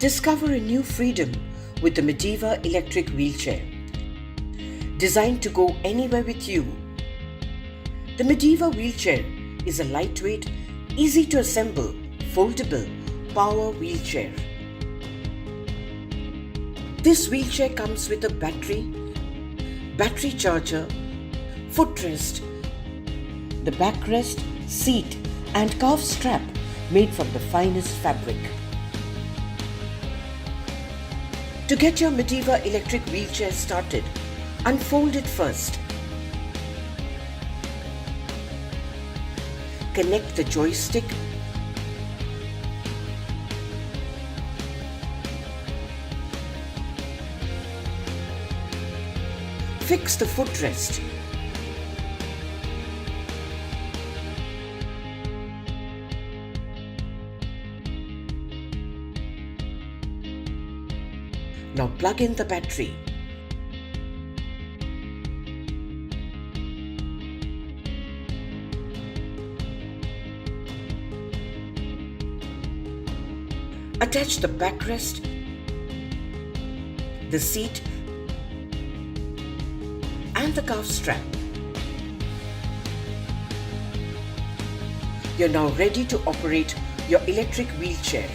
Discover a new freedom with the Mediva electric wheelchair. Designed to go anywhere with you. The Mediva wheelchair is a lightweight, easy to assemble, foldable power wheelchair. This wheelchair comes with a battery charger, footrest, the backrest, seat and calf strap made from the finest fabric. To get your Mediva electric wheelchair started, unfold it first. Connect the joystick, fix the footrest, now plug in the battery. Attach the backrest, the seat and the calf strap. You're now ready to operate your electric wheelchair.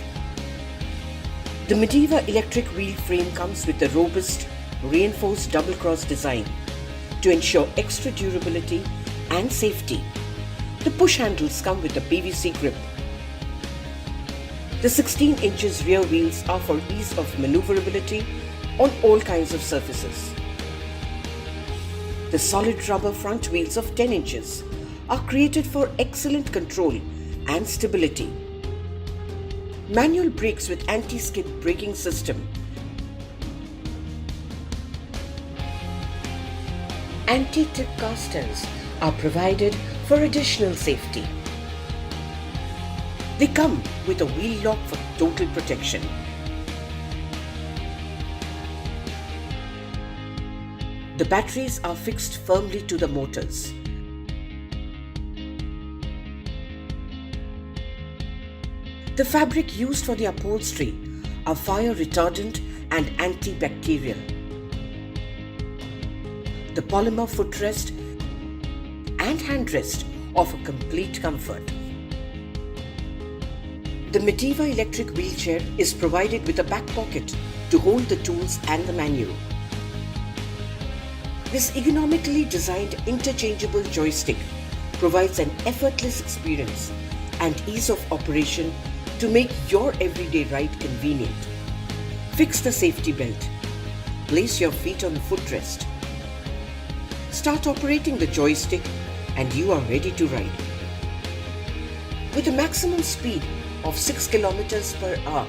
The Mediva electric wheel frame comes with a robust, reinforced double-cross design to ensure extra durability and safety. The push handles come with a PVC grip. The 16 inches rear wheels are for ease of maneuverability on all kinds of surfaces. The solid rubber front wheels of 10 inches are created for excellent control and stability. Manual brakes with anti-skid braking system. Anti-tip casters are provided for additional safety. They come with a wheel lock for total protection. The batteries are fixed firmly to the motors. The fabric used for the upholstery are fire retardant and antibacterial. The polymer footrest and handrest offer complete comfort. The Mediva electric wheelchair is provided with a back pocket to hold the tools and the manual. This ergonomically designed interchangeable joystick provides an effortless experience and ease of operation to make your everyday ride convenient. Fix the safety belt. Place your feet on the footrest. Start operating the joystick and you are ready to ride. With a maximum speed of 6 km per hour,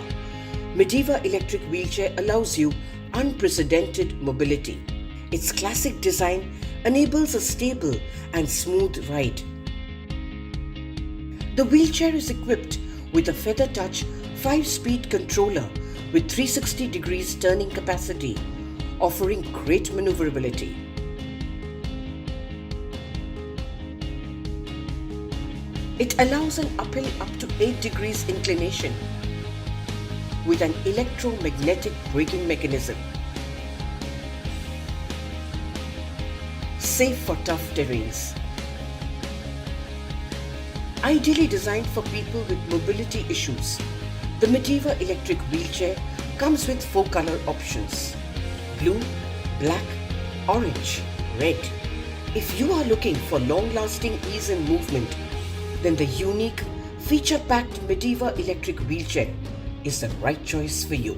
Mediva electric wheelchair allows you unprecedented mobility. Its classic design enables a stable and smooth ride. The wheelchair is equipped with a feather touch 5-speed controller with 360 degrees turning capacity, offering great maneuverability. It allows an uphill up to 8 degrees inclination with an electromagnetic braking mechanism. Safe for tough terrains. Ideally designed for people with mobility issues, the Mediva electric wheelchair comes with 4 color options: blue, black, orange, red. If you are looking for long-lasting ease in movement, then the unique, feature-packed Mediva electric wheelchair is the right choice for you.